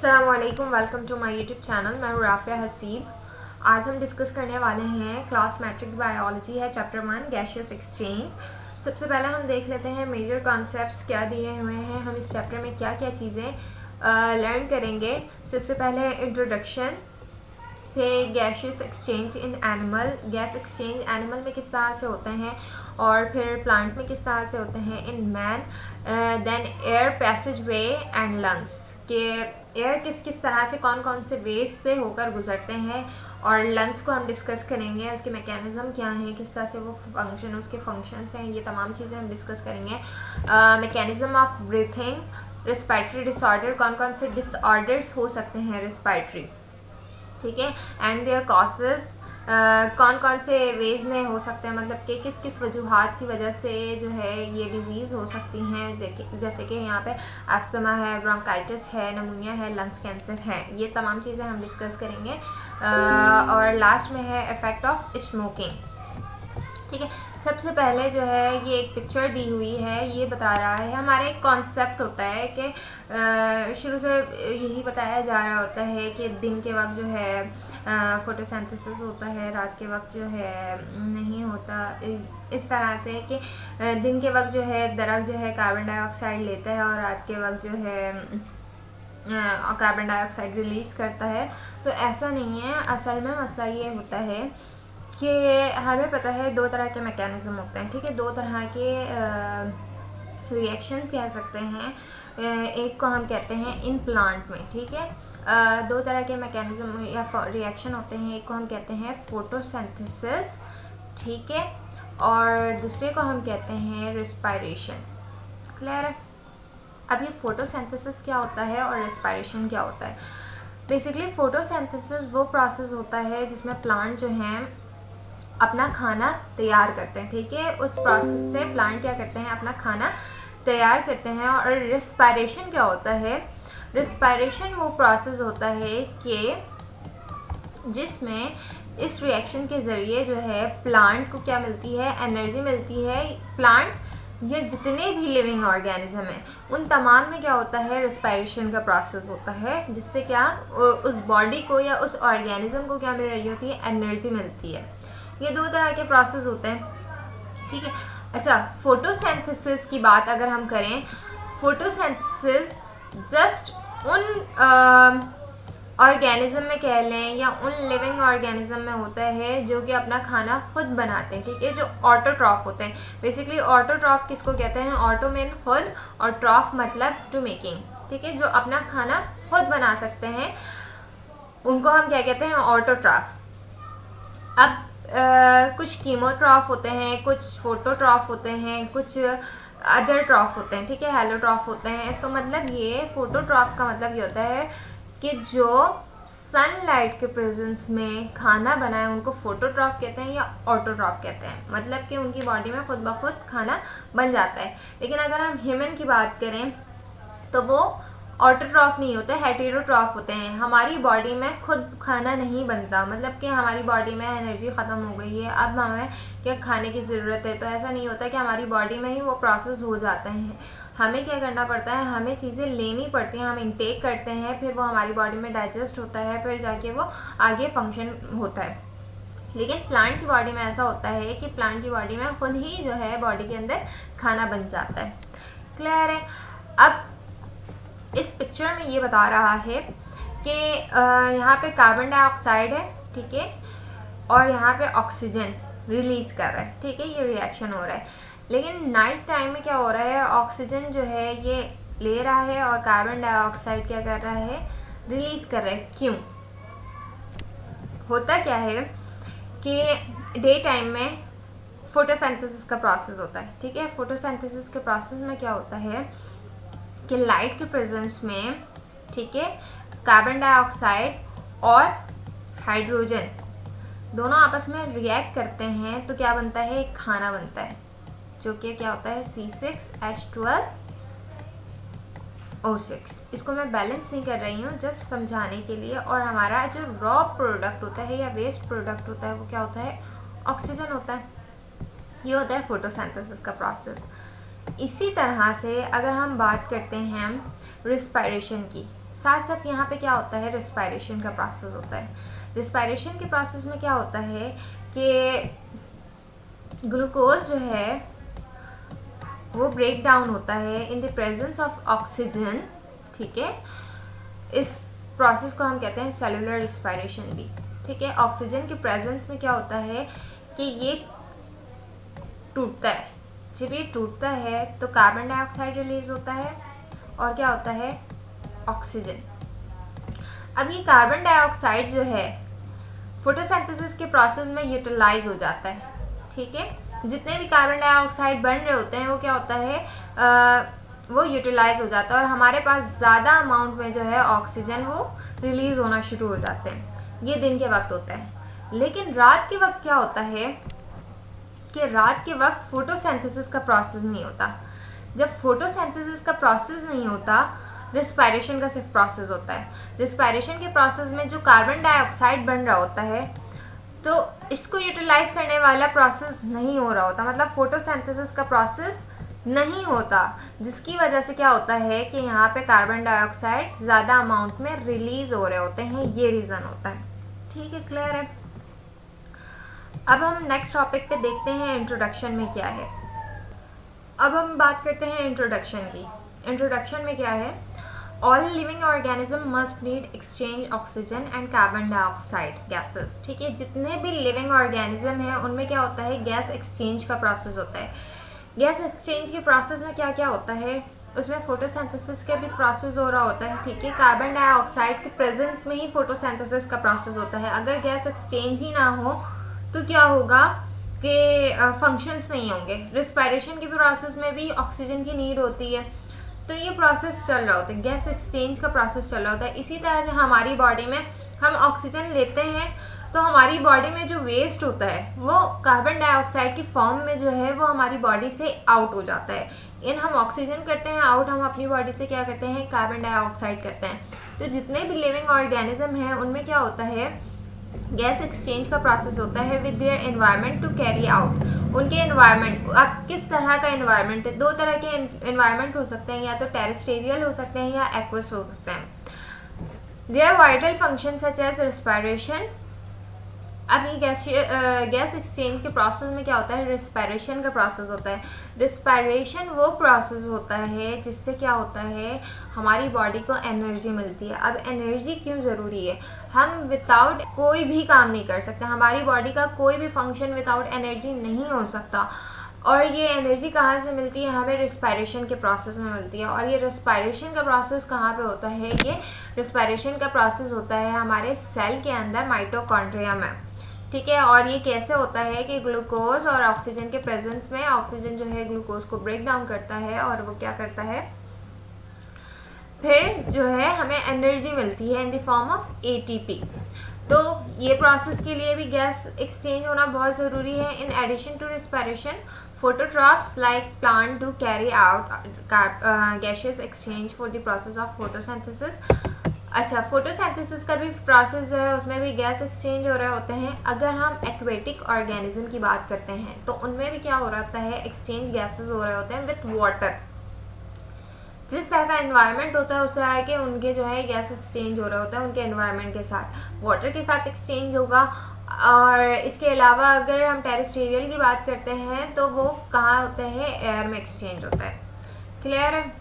अस्सलामुअलैकुम, welcome to my YouTube channel. मैं हूँ राफिया हसीब। आज हम डिस्कस करने वाले हैं क्लास मैट्रिक बायोलॉजी है, चैप्टर 1 गैसियस एक्सचेंज। सबसे पहले हम देख लेते हैं मेजर कॉन्सेप्ट्स क्या दिए हुए हैं, हम इस चैप्टर में क्या क्या चीज़ें लर्न करेंगे। सबसे पहले इंट्रोडक्शन, फिर gaseous exchange in animal, gas exchange animal में किस तरह से होते हैं और फिर प्लांट में किस तरह से होते हैं in man. Then air passage way and lungs, के एयर किस किस तरह से कौन कौन से वेज से होकर गुजरते हैं, और लंग्स को हम डिस्कस करेंगे, उसके मैकेनिज्म क्या हैं, किस तरह से वो फंक्शन, उसके फंक्शंस हैं, ये तमाम चीज़ें हम डिस्कस करेंगे। Mechanism of breathing, respiratory disorder, कौन कौन से डिसऑर्डर्स हो सकते हैं रिस्पायरेटरी, ठीक है, एंड देयर कॉजेज, कौन कौन से वेज में हो सकते हैं, मतलब कि किस किस वजूहात की वजह से जो है ये डिजीज़ हो सकती हैं, जैसे कि यहाँ पे अस्थमा है, ब्रोंकाइटिस है, नमूनिया है, लंग्स कैंसर है, ये तमाम चीज़ें हम डिस्कस करेंगे। और लास्ट में है इफ़ेक्ट ऑफ स्मोकिंग, ठीक है। सबसे पहले जो है ये एक पिक्चर दी हुई है, ये बता रहा है, हमारा एक कॉन्सेप्ट होता है कि शुरू से यही बताया जा रहा होता है कि दिन के वक्त जो है फोटोसिंथेसिस होता है, रात के वक्त जो है नहीं होता। इस तरह से कि दिन के वक्त जो है दरख्त जो है कार्बन डाइऑक्साइड लेता है और रात के वक्त जो है कार्बन डाइऑक्साइड रिलीज़ करता है। तो ऐसा नहीं है, असल में मसला ये होता है कि हमें पता है दो तरह के मैकेनिज़्म होते हैं, ठीक है, दो तरह के रिएक्शंस कह सकते हैं। एक को हम कहते हैं इन प्लांट में, ठीक है, दो तरह के मैकेनिज़्म या रिएक्शन होते हैं, एक को हम कहते हैं फोटोसिंथेसिस, ठीक है, और दूसरे को हम कहते हैं रिस्पायरेशन। क्लियर है? अब ये फोटोसिंथेसिस क्या होता है और रिस्पायरेशन क्या होता है। बेसिकली फोटोसिंथेसिस वो प्रोसेस होता है जिसमें प्लांट जो हैं अपना खाना तैयार करते हैं, ठीक है, उस प्रोसेस से प्लांट क्या करते हैं, अपना खाना तैयार करते हैं। और रिस्पायरेशन क्या होता है, रिस्पायरेशन वो प्रोसेस होता है कि जिसमें इस रिएक्शन के ज़रिए जो है प्लांट को क्या मिलती है, एनर्जी मिलती है। प्लांट ये जितने भी लिविंग ऑर्गेनिज्म हैं उन तमाम में क्या होता है, रिस्पायरेशन का प्रोसेस होता है, जिससे क्या उस बॉडी को या उस ऑर्गेनिज्म को क्या मिल रही होती है, एनर्जी मिलती है। ये दो तरह के प्रोसेस होते हैं, ठीक है। अच्छा, फोटोसिंथेसिस की बात अगर हम करें, फोटोसिंथेसिस जस्ट उन ऑर्गेनिज्म में कह लें या उन लिविंग ऑर्गेनिज्म में होता है जो कि अपना खाना खुद बनाते हैं, ठीक है, जो ऑटोट्रॉफ होते हैं। बेसिकली ऑटोट्रॉफ किसको कहते हैं, ऑटो मीन खुद और ट्रॉफ मतलब टू मेकिंग, ठीक है, जो अपना खाना खुद बना सकते हैं उनको हम क्या कहते हैं, ऑटोट्रॉफ। अब कुछ कीमोट्रॉफ होते हैं, कुछ फोटोट्रॉफ होते हैं, कुछ अदर ट्रॉफ होते हैं, ठीक है, हेलोट्रॉफ होते हैं। तो मतलब ये फोटोट्रॉफ का मतलब ये होता है कि जो सनलाइट के प्रेजेंस में खाना बनाए उनको फोटोट्रॉफ कहते हैं या ऑटोट्रॉफ कहते हैं, मतलब कि उनकी बॉडी में खुद ब खुद खाना बन जाता है। लेकिन अगर हम ह्यूमन की बात करें तो वो ऑटोट्रॉफ नहीं होते, हेटेरोट्रॉफ होते हैं। हमारी बॉडी में खुद खाना नहीं बनता, मतलब कि हमारी बॉडी में एनर्जी ख़त्म हो गई है, अब हमें क्या खाने की ज़रूरत है, तो ऐसा नहीं होता कि हमारी बॉडी में ही वो प्रोसेस हो जाते हैं। हमें क्या करना पड़ता है, हमें चीज़ें लेनी पड़ती हैं, हम इंटेक करते हैं, फिर वो हमारी बॉडी में डाइजेस्ट होता है, फिर जाके वो आगे फंक्शन होता है। लेकिन प्लांट की बॉडी में ऐसा होता है कि प्लांट की बॉडी में खुद ही जो है बॉडी के अंदर खाना बन जाता है। क्लियर है? अब इस पिक्चर में ये बता रहा है कि यहाँ पे कार्बन डाइऑक्साइड है, ठीक है, और यहाँ पे ऑक्सीजन रिलीज़ कर रहा है, ठीक है, ये रिएक्शन हो रहा है। लेकिन नाइट टाइम में क्या हो रहा है, ऑक्सीजन जो है ये ले रहा है और कार्बन डाइऑक्साइड क्या कर रहा है, रिलीज़ कर रहा है। क्यों होता क्या है कि डे टाइम में फोटोसिंथेसिस का प्रोसेस होता है, ठीक है, फोटोसिंथेसिस के प्रोसेस में क्या होता है कि लाइट के प्रेजेंस में, ठीक है, कार्बन डाइऑक्साइड और हाइड्रोजन दोनों आपस में रिएक्ट करते हैं तो क्या बनता है, एक खाना बनता है जो कि क्या होता है C6H12O6। इसको मैं बैलेंस नहीं कर रही हूँ, जस्ट समझाने के लिए। और हमारा जो रॉ प्रोडक्ट होता है या वेस्ट प्रोडक्ट होता है वो क्या होता है, ऑक्सीजन होता है। ये होता है फोटोसिंथेसिस का प्रोसेस। इसी तरह से अगर हम बात करते हैं रिस्पायरेशन की, साथ साथ यहाँ पे क्या होता है, रिस्पायरेशन का प्रोसेस होता है। रिस्पायरेशन के प्रोसेस में क्या होता है कि ग्लूकोज जो है वो ब्रेक डाउन होता है in the presence of oxygen, ठीक है। इस प्रोसेस को हम कहते हैं सेलुलर रिस्पायरेशन भी, ठीक है। ऑक्सीजन के प्रेजेंस में क्या होता है कि ये टूटता है। जब ये टूटता है तो कार्बन डाइऑक्साइड रिलीज होता है और क्या होता है, ऑक्सीजन। अब ये कार्बन डाइऑक्साइड जो है फोटोसिंथेसिस के प्रोसेस में यूटिलाइज हो जाता है, ठीक है। जितने भी कार्बन डाइऑक्साइड बन रहे होते हैं वो क्या होता है, वो यूटिलाइज हो जाता है और हमारे पास ज़्यादा अमाउंट में जो है ऑक्सीजन वो रिलीज होना शुरू हो जाते हैं। ये दिन के वक्त होता है। लेकिन रात के वक्त क्या होता है कि रात के वक्त फोटोसिंथेसिस का प्रोसेस नहीं होता। जब फोटोसिंथेसिस का प्रोसेस नहीं होता, रिस्पायरेशन का सिर्फ प्रोसेस होता है। रिस्पायरेशन के प्रोसेस में जो कार्बन डाइऑक्साइड बन रहा होता है तो इसको यूटिलाइज करने वाला प्रोसेस नहीं हो रहा होता, मतलब फोटोसिंथेसिस का प्रोसेस नहीं होता, जिसकी वजह से क्या होता है कि यहाँ पे कार्बन डाइऑक्साइड ज़्यादा अमाउंट में रिलीज हो रहे होते हैं। ये रीज़न होता है, ठीक है, क्लियर है। अब हम नेक्स्ट टॉपिक पे देखते हैं इंट्रोडक्शन में क्या है। अब हम बात करते हैं इंट्रोडक्शन की। इंट्रोडक्शन में क्या है, all living organism must need exchange oxygen and carbon dioxide gases, ठीक है। जितने भी लिविंग ऑर्गेनिज्म हैं उनमें क्या होता है, गैस एक्सचेंज का प्रोसेस होता है। गैस एक्सचेंज के प्रोसेस में क्या क्या होता है, उसमें फोटोसिंथेसिस का भी प्रोसेस हो रहा होता है, ठीक है। कार्बन डाइऑक्साइड के प्रेजेंस में ही फोटोसिंथेसिस का प्रोसेस होता है। अगर गैस एक्सचेंज ही ना हो तो क्या होगा कि फंक्शंस नहीं होंगे। रिस्पायरेशन के प्रोसेस में भी ऑक्सीजन की नीड होती है, तो ये प्रोसेस चल रहा होता है, गैस एक्सचेंज का प्रोसेस चल रहा होता है। इसी तरह से हमारी बॉडी में हम ऑक्सीजन लेते हैं तो हमारी बॉडी में जो वेस्ट होता है वो कार्बन डाइऑक्साइड की फॉर्म में जो है वो हमारी बॉडी से आउट हो जाता है। इन हम ऑक्सीजन करते हैं आउट, हम अपनी बॉडी से क्या करते हैं, कार्बन डाइऑक्साइड करते हैं। तो जितने भी लिविंग ऑर्गेनिज्म हैं उनमें क्या होता है, गैस एक्सचेंज का प्रोसेस होता है with their environment to carry out. उनके एनवायरनमेंट, अब किस तरह का एनवायरनमेंट है, दो तरह के एनवायरनमेंट हो सकते हैं, या तो टेरेस्ट्रियल हो सकते हैं या एक्वस हो सकते हैं। Their vital function such as respiration. अब ये गैस एक्सचेंज के प्रोसेस में क्या होता है, रिस्पायरेशन का प्रोसेस होता है। रिस्पायरेशन वो प्रोसेस होता है जिससे क्या होता है, हमारी बॉडी को एनर्जी मिलती है। अब एनर्जी क्यों ज़रूरी है, हम विदाउट कोई भी काम नहीं कर सकते, हमारी बॉडी का कोई भी फंक्शन विदाउट एनर्जी नहीं हो सकता। और ये एनर्जी कहाँ से मिलती है, हमें रिस्पायरेशन के प्रोसेस में मिलती है। और ये रिस्पायरेशन का प्रोसेस कहाँ पे होता है, ये रिस्पायरेशन का प्रोसेस होता है हमारे सेल के अंदर, माइटोकॉन्ड्रिया में, ठीक है। और ये कैसे होता है कि ग्लूकोज और ऑक्सीजन के प्रेजेंस में ऑक्सीजन जो है ग्लूकोज को ब्रेक डाउन करता है और वो क्या करता है, फिर जो है हमें एनर्जी मिलती है in the form of ATP. तो ये प्रोसेस के लिए भी गैस एक्सचेंज होना बहुत ज़रूरी है। In addition to respiration, phototrophs like plant do carry out gaseous exchange for the process of photosynthesis। अच्छा, फोटोसिंथेसिस का भी प्रोसेस जो है उसमें भी गैस एक्सचेंज हो रहे होते हैं। अगर हम एक्वेटिक ऑर्गेनिज्म की बात करते हैं तो उनमें भी क्या हो रहा है, एक्सचेंज गैसेस हो रहे होते हैं विथ वाटर। जिस तरह का एनवायरनमेंट होता है उस तरह के उनके जो है गैस एक्सचेंज हो रहे होते हैं उनके एनवायरनमेंट के साथ, वाटर के साथ एक्सचेंज होगा। और इसके अलावा अगर हम टेरेस्ट्रियल की बात करते हैं तो वो कहाँ होते हैं, एयर में एक्सचेंज होता है। क्लियर है।